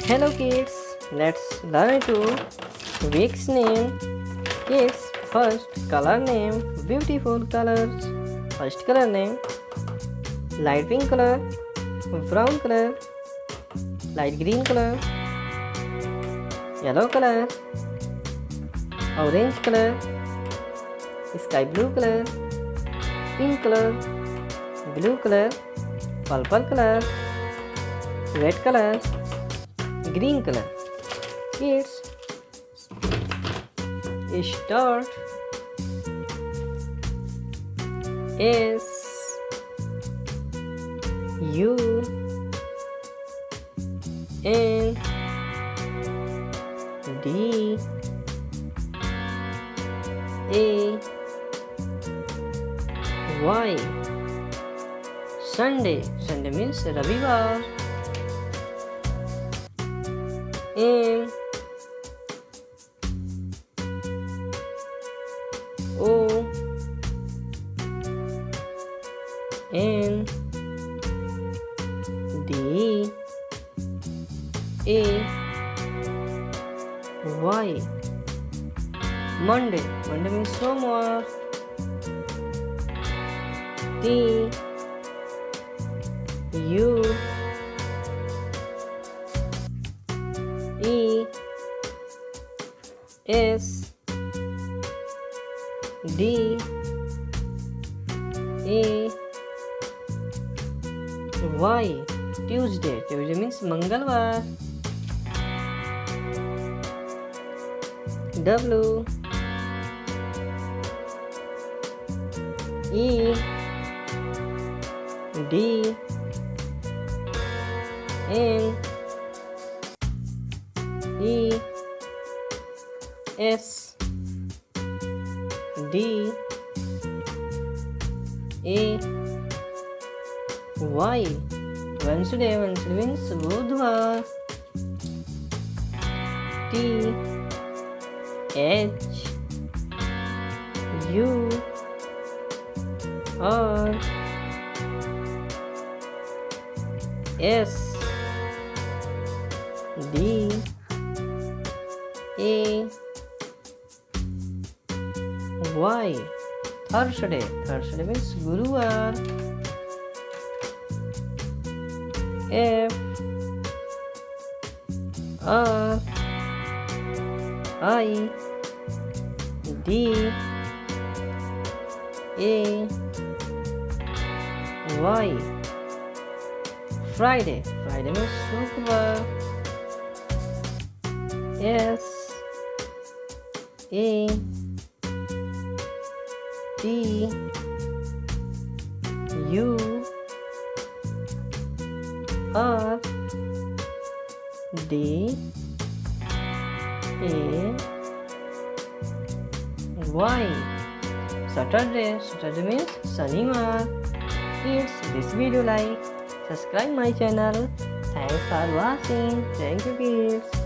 Hello kids, let's learn to week's name. Kids, first color name, beautiful colors. First color name, light pink color, brown color, light green color, yellow color, orange color, sky blue color, pink color, blue color, purple color, red color, green color. Kids, start. S U N D A Y. Sunday. Sunday means Ravivar. M O N D A Y. Monday. Monday means Somar. T U E S D A Y. Tuesday. Tuesday means Mangalwar. W E D N E S D A Y. Wednesday. Wednesday means Budhwar. T H U R S D A Y. Thursday. Thursday means Guruvar. F R I D A Y. Friday. Friday means Shukrar. S A T U R D A Y. Saturday. Saturday means Shaniwar. Kids, this video like, subscribe my channel. Thanks for watching. Thank you kids.